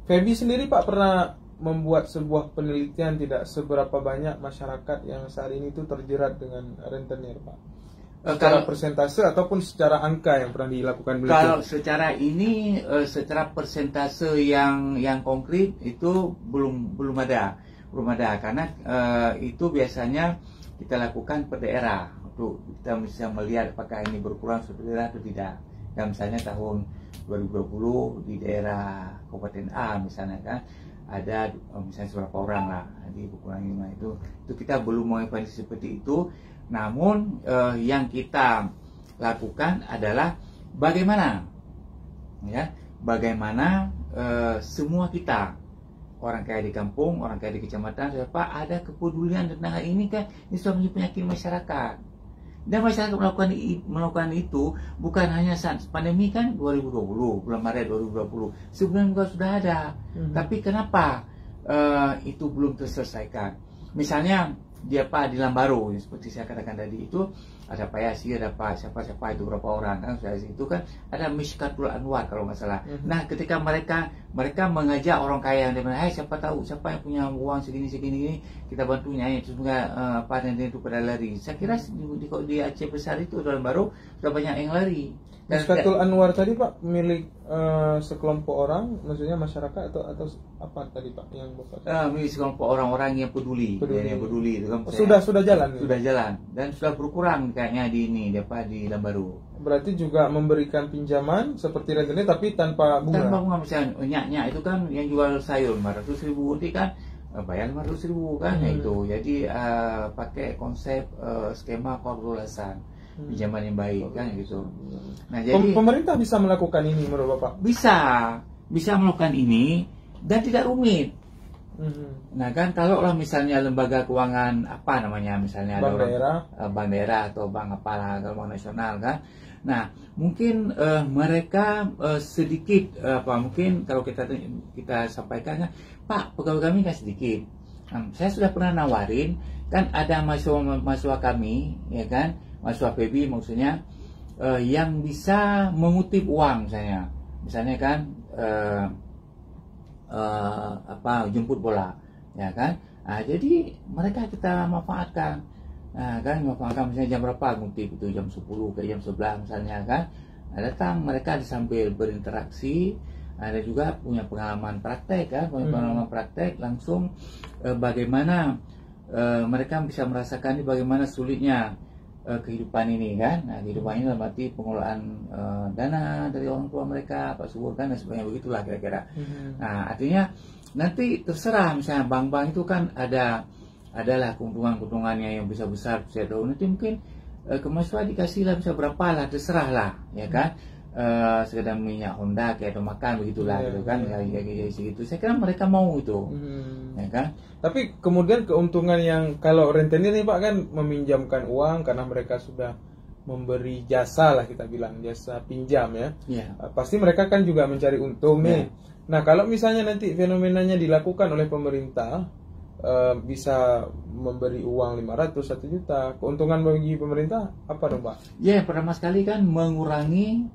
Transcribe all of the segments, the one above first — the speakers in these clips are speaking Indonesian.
Feby sendiri Pak pernah membuat sebuah penelitian tidak seberapa banyak masyarakat yang saat ini itu terjerat dengan rentenir Pak? Secara persentase ataupun secara angka yang pernah dilakukan beliau? Kalau secara ini, secara persentase yang konkret itu belum ada karena itu biasanya kita lakukan per daerah untuk kita bisa melihat apakah ini berkurang suatu daerah atau tidak. Dan misalnya tahun 2020 di daerah Kabupaten A misalnya kan ada misalnya beberapa orang lah di berkurang itu kita belum mengevaluasi seperti itu. Namun yang kita lakukan adalah bagaimana semua kita, orang kaya di kampung, orang kaya di kecamatan, siapa ada kepedulian tentang hal ini kan, ini sudah menjadi penyakit masyarakat. Dan masyarakat melakukan itu bukan hanya saat pandemi kan 2020, bulan Maret 2020, sebelum juga sudah ada. Tapi kenapa itu belum terselesaikan? Misalnya di Lambaru, seperti saya katakan tadi itu ada Pak Yasir, ada Pak siapa itu berapa orang kan, itu kan ada Mishkatul Anwar kalau nggak salah. Nah, ketika mereka mengajak orang kaya yang dimana, siapa tahu siapa yang punya uang segini kita bantunya, itu juga dan itu pada lari. Saya kira di Aceh besar itu dalam baru sudah banyak yang lari. Mishkatul Anwar tadi Pak milik sekelompok orang, maksudnya masyarakat atau apa tadi Pak yang Bapak? Milik sekelompok orang-orang yang peduli. Yang peduli itu kan. Sudah jalan. Sudah jalan dan sudah berkurang kayaknya di Lambaru. Berarti juga memberikan pinjaman seperti rentenir tapi tanpa bunga. Tanpa bunga, misalnya nyak itu kan yang jual sayur 500.000 nanti kan bayar 500.000 kan itu. Jadi pakai konsep skema korporasi. Pinjaman yang baik kan gitu. Nah, jadi pemerintah bisa melakukan ini menurut Bapak? Bisa melakukan ini dan tidak rumit. Nah kan kalau lah misalnya lembaga keuangan apa namanya, misalnya bank daerah atau bank apalah, bank nasional kan. Nah mungkin mereka sedikit mungkin kalau kita sampaikan, Pak pegawai kami kan sedikit. Saya sudah pernah nawarin kan, ada mahasiswa kami ya kan, mahasiswa Feby maksudnya yang bisa mengutip uang misalnya kan jemput bola ya kan. Nah, jadi mereka kita manfaatkan. Nah, kan misalnya jam berapa ngutip itu, jam 10 ke jam 11 misalnya kan. Nah, datang mereka sambil berinteraksi, ada juga punya pengalaman praktek kan, pengalaman praktek langsung bagaimana mereka bisa merasakan bagaimana sulitnya kehidupan ini kan. Nah, kehidupan ini dalam arti pengelolaan dana dari orang tua mereka, Pak Subur kan, dan sebagainya, begitulah kira-kira. Nah, artinya nanti terserah, misalnya bank-bank itu kan adalah keuntungannya yang bisa besar, saya tahu nanti mungkin ke mahasiswa dikasih lah bisa berapa lah, terserah lah ya kan. Sekedar minyak Honda kayak atau makan begitulah gitu kan, ya segitu. Saya kira mereka mau itu ya kan. Tapi kemudian keuntungan yang kalau rentenir nih Pak kan meminjamkan uang karena mereka sudah memberi jasa lah, kita bilang jasa pinjam ya. Pasti mereka kan juga mencari untung nih. Nah kalau misalnya nanti fenomenanya dilakukan oleh pemerintah, bisa memberi uang 500, 1 juta, keuntungan bagi pemerintah apa dong Pak? Ya, pertama sekali kan mengurangi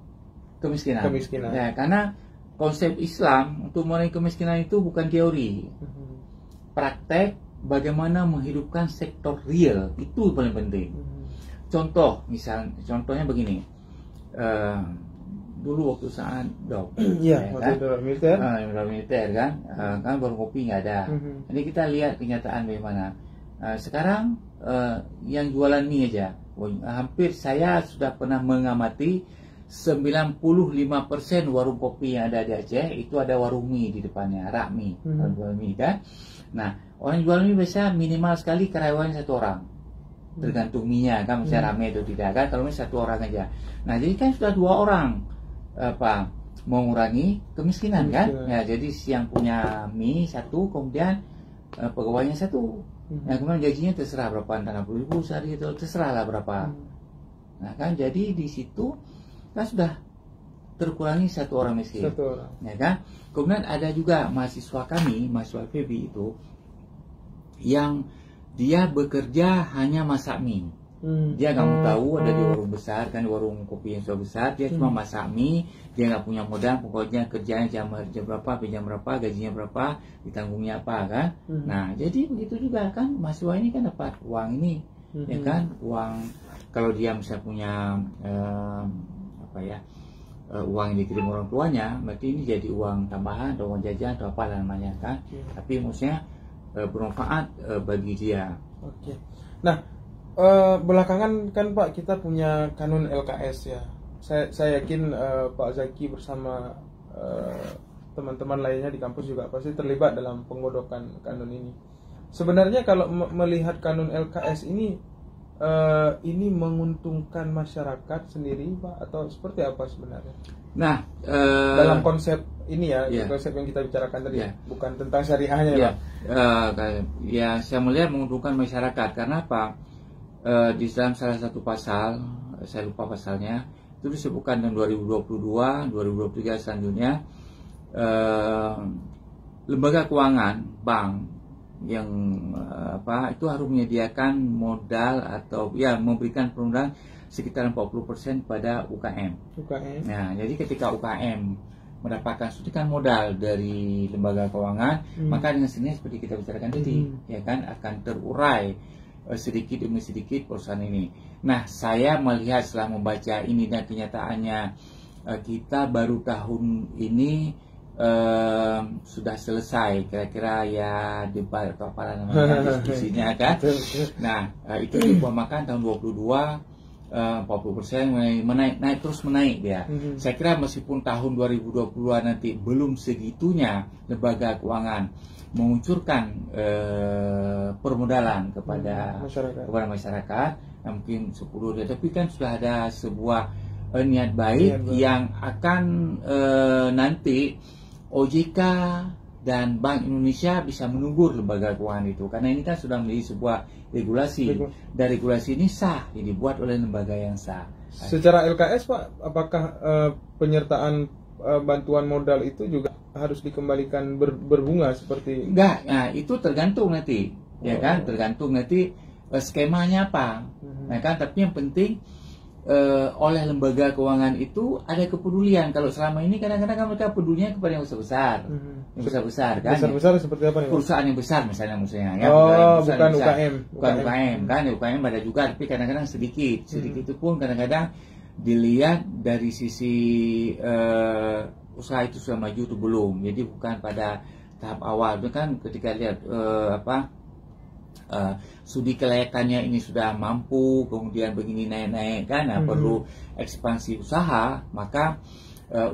kemiskinan. Ya, karena konsep Islam untuk mengurangi kemiskinan itu bukan teori. Praktek bagaimana menghidupkan sektor real itu paling penting. Contohnya begini. Dulu waktu saat militer kan, kan baru kopi nggak ada. Jadi kita lihat kenyataan bagaimana. Sekarang yang jualan mie aja, hampir saya sudah pernah mengamati 95% warung kopi yang ada di Aceh itu ada warung mie di depannya, rak mie, jual mie kan. Nah, orang jual mie biasa minimal sekali karyawan 1 orang, tergantung mie-nya kan, misalnya rame atau tidak kan. Kalau misalnya 1 orang aja, nah jadi kan sudah 2 orang mengurangi kemiskinan kan. Ya, jadi yang punya mie 1, kemudian pegawainya 1. Nah, kemudian gajinya terserah berapa, 60.000 sehari itu terserah lah berapa. Nah kan, jadi di situ kan sudah terkurangi 1 orang miskin. 1 orang. Ya kan? Kemudian ada juga mahasiswa kami, mahasiswa Feby itu, yang dia bekerja hanya masak mie. Dia nggak mau tahu ada di warung besar kan, warung kopi yang sudah besar, dia cuma masak mie, dia nggak punya modal, pokoknya kerjanya jam berapa, jam berapa, gajinya berapa, ditanggungnya apa kan. Nah jadi begitu juga kan, mahasiswa ini kan dapat uang ini, ya kan, uang kalau dia misalnya punya uang yang dikirim orang tuanya, berarti ini jadi uang tambahan atau uang jajan atau apa namanya kan. Tapi maksudnya bermanfaat bagi dia. Oke. Nah, belakangan kan Pak kita punya kanun LKS ya. Saya yakin Pak Zaki bersama teman-teman lainnya di kampus juga pasti terlibat dalam penggodokan kanun ini. Sebenarnya kalau melihat kanun LKS ini menguntungkan masyarakat sendiri Pak atau seperti apa sebenarnya? Nah, dalam konsep ini ya, konsep yang kita bicarakan tadi, bukan tentang syariahnya ya. Ya, saya melihat menguntungkan masyarakat karena apa? Di dalam salah satu pasal, saya lupa pasalnya, itu disebutkan tahun 2022, 2023 selanjutnya, lembaga keuangan, bank yang itu harus menyediakan modal atau memberikan perundangan sekitar 40% pada UKM. Nah, jadi ketika UKM mendapatkan suntikan modal dari lembaga keuangan, maka dengan sendirinya seperti kita bicarakan tadi, ya kan, akan terurai sedikit demi sedikit perusahaan ini. Nah, saya melihat setelah membaca ini dan kenyataannya kita baru tahun ini sudah selesai kira-kira ya debat atau apa namanya diskusinya kan. Nah, itu diumpamakan tahun 22 40% naik terus menaik dia. Saya kira meskipun tahun 2020 nanti belum segitunya lembaga keuangan menguncurkan permodalan kepada masyarakat, mungkin 10 tapi kan sudah ada sebuah niat baik yang akan nanti OJK dan Bank Indonesia bisa menegur lembaga keuangan itu, karena ini kan sudah menjadi sebuah regulasi dan regulasi ini sah, dibuat oleh lembaga yang sah. Secara LKS Pak, apakah penyertaan bantuan modal itu juga harus dikembalikan berbunga seperti? Enggak, nah itu tergantung nanti, ya kan, tergantung nanti skemanya apa, nah kan, tapi yang penting oleh lembaga keuangan itu ada kepedulian. Kalau selama ini kadang-kadang kan mereka pedulinya kepada yang besar-besar, yang besar-besar kan, besar-besar seperti apa nih? Perusahaan yang besar misalnya ya. Bukan UKM. Bukan UKM kan, UKM ada juga, tapi kadang-kadang sedikit itu pun kadang-kadang dilihat dari sisi usaha itu sudah maju atau belum. Jadi bukan pada tahap awal, itu kan ketika lihat studi kelayakannya ini sudah mampu, kemudian begini naik-naik kan, perlu ekspansi usaha, maka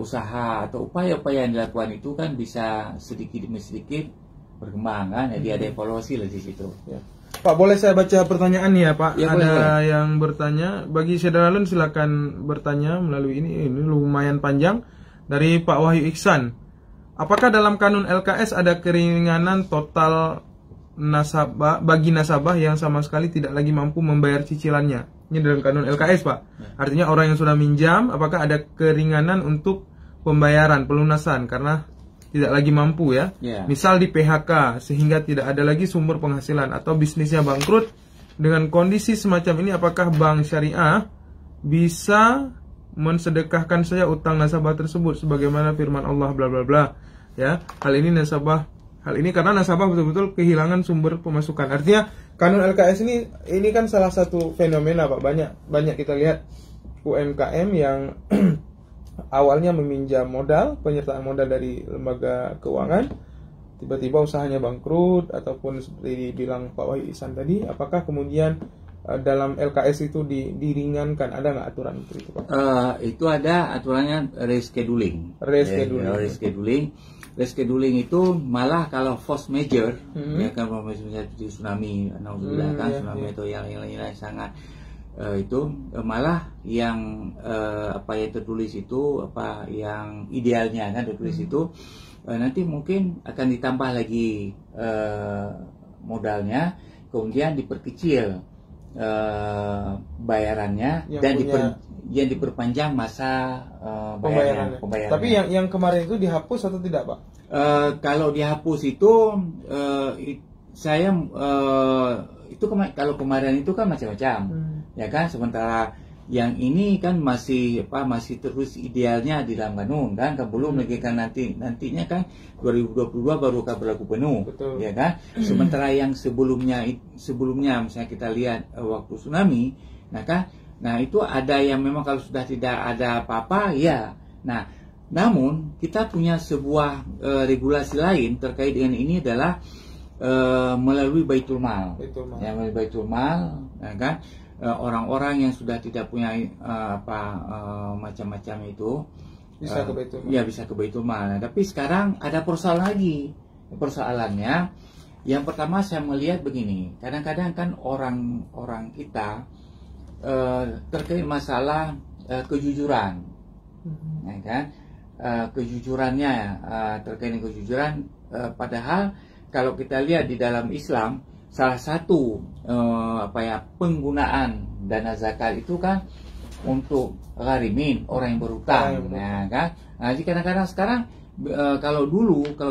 usaha atau upaya-upaya yang dilakukan itu kan bisa sedikit demi sedikit berkembang kan, jadi ada evaluasi lah di situ. Ya. Pak, boleh saya baca pertanyaan nih ya Pak? Ya, ada boleh. Yang bertanya, bagi Sedralun silakan bertanya melalui ini lumayan panjang, dari Pak Wahyu Iksan. Apakah dalam kanun LKS ada keringanan total nasabah bagi nasabah yang sama sekali tidak lagi mampu membayar cicilannya? Ini dalam kanun LKS Pak. Artinya orang yang sudah minjam, apakah ada keringanan untuk pembayaran pelunasan karena tidak lagi mampu ya? Misal di PHK sehingga tidak ada lagi sumber penghasilan atau bisnisnya bangkrut. Dengan kondisi semacam ini, apakah bank syariah bisa mensedekahkan saja utang nasabah tersebut sebagaimana firman Allah bla bla bla ya? Hal ini karena nasabah betul-betul kehilangan sumber pemasukan. Artinya kanun LKS ini kan salah satu fenomena Pak. Banyak kita lihat UMKM yang awalnya meminjam modal, penyertaan modal dari lembaga keuangan, tiba-tiba usahanya bangkrut ataupun seperti dibilang Pak Wahyu Ihsan tadi. Apakah kemudian dalam LKS itu diringankan? Ada nggak aturan itu Pak? Itu ada aturannya rescheduling. Rescheduling itu malah kalau force major, ya kan, misalnya seperti tsunami, tsunami atau yang lain sangat itu malah yang apa yang tertulis itu, apa yang idealnya kan tertulis itu nanti mungkin akan ditambah lagi modalnya, kemudian diperkecil bayarannya dan diperpanjang masa pembayarannya. Tapi yang kemarin itu dihapus atau tidak Pak? Kalau dihapus itu saya itu kalau kemarin itu kan macam-macam, ya kan. Sementara yang ini kan masih terus idealnya di dalam kanun kan belum lagi kan nantinya kan 2022 baru akan berlaku penuh. Betul. Ya kan. Sementara yang sebelumnya misalnya kita lihat waktu tsunami, nah itu ada yang memang kalau sudah tidak ada apa-apa ya. Nah, namun kita punya sebuah regulasi lain terkait dengan ini adalah melalui Baitul Mal. Ya, melalui Baitul Mal, ya kan. Orang-orang yang sudah tidak punya macam-macam itu bisa ke Baitul Mal. Ya, bisa ke Baitul Mal. Nah, tapi sekarang ada persoalan lagi. Persoalannya yang pertama saya melihat begini, kadang-kadang kan orang-orang kita terkait masalah kejujuran, ya kan. Kejujurannya terkait dengan kejujuran, padahal kalau kita lihat di dalam Islam salah satu penggunaan dana zakat itu kan untuk gharimin, orang yang berhutang, nah kan. Nah, jadi kadang-kadang sekarang kalau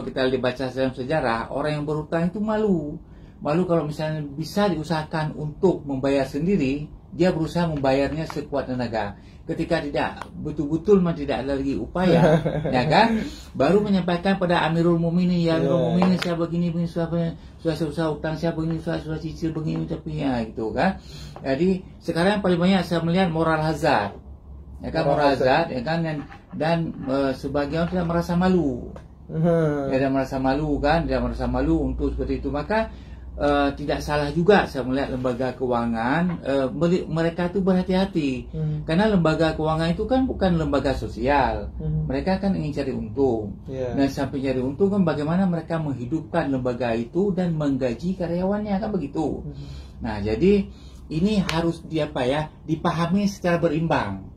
kita baca dalam sejarah, orang yang berhutang itu malu kalau misalnya bisa diusahakan untuk membayar sendiri, dia berusaha membayarnya sekuat tenaga. Ketika tidak betul-betul tidak ada lagi upaya, ya kan, baru menyampaikan pada Amirul Mukminin, ya Amirul Mukminin, saya begini sudah utang, saya begini sudah cicil begini, tapi ya gitu kan. Jadi sekarang yang paling banyak saya melihat moral hazard, ya kan, moral hazard, ya kan, dan sebagian tidak merasa malu, tidak merasa malu kan, tidak merasa malu untuk seperti itu. Maka tidak salah juga saya melihat lembaga keuangan mereka itu berhati-hati, karena lembaga keuangan itu kan bukan lembaga sosial, mereka kan ingin cari untung, dan sampai cari untung kan bagaimana mereka menghidupkan lembaga itu dan menggaji karyawannya kan begitu. Nah, jadi ini harus dipahami secara berimbang.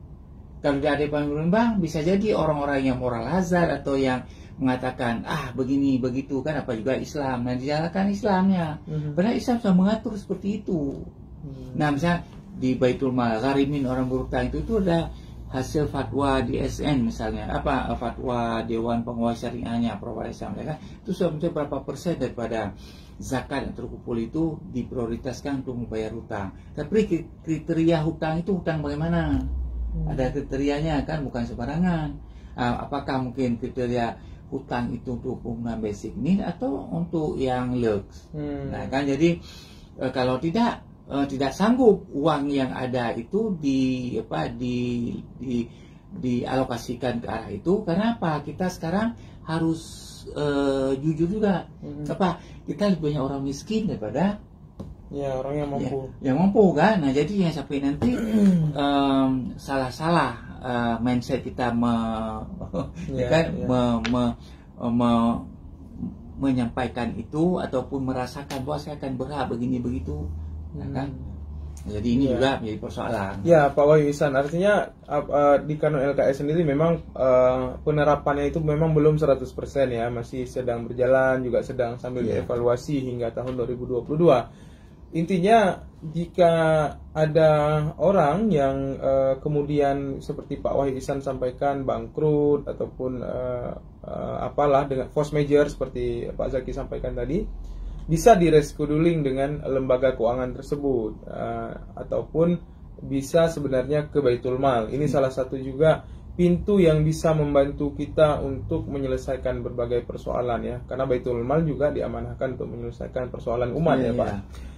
Kalau tidak ada berimbang, bisa jadi orang-orang yang moral hazard atau yang mengatakan begini begitu kan, apa juga Islam, dan dijalankan Islamnya. Padahal Islam sudah mengatur seperti itu. Nah, misalnya di Baitul Mal, gharimin, orang berhutang itu ada hasil fatwa DSN misalnya, fatwa Dewan Pengawas Syariahnya Prof. Islam, ya kan, itu sudah mencapai berapa persen daripada zakat yang terkumpul itu diprioritaskan untuk membayar hutang. Tapi kriteria hutang itu hutang bagaimana? Ada kriterianya kan, bukan sembarangan. Apakah mungkin kriteria hutang itu untuk penggunaan basic need atau untuk yang lux? Nah kan, jadi kalau tidak sanggup uang yang ada itu dialokasikan ke arah itu. Karena apa? Kita sekarang harus jujur juga, kita lebih banyak orang miskin daripada orang yang mampu. Yang mampu kan. Nah, jadi yang sampai nanti salah-salah mindset kita menyampaikan itu ataupun merasakan bahwa saya akan berhak begini begitu, kan? Jadi ini juga menjadi persoalan. Ya, Pak Wahyu Ihsan, artinya di kanun LKS sendiri memang penerapannya itu memang belum 100% ya, masih sedang berjalan, juga sedang sambil dievaluasi hingga tahun 2022. Intinya jika ada orang yang kemudian seperti Pak Wahyu Ihsan sampaikan bangkrut ataupun apalah dengan force major seperti Pak Zaki sampaikan tadi, bisa direscheduling dengan lembaga keuangan tersebut ataupun bisa sebenarnya ke Baitul Mal. Ini salah satu juga pintu yang bisa membantu kita untuk menyelesaikan berbagai persoalan ya, karena Baitul Mal juga diamanahkan untuk menyelesaikan persoalan umat ya Pak.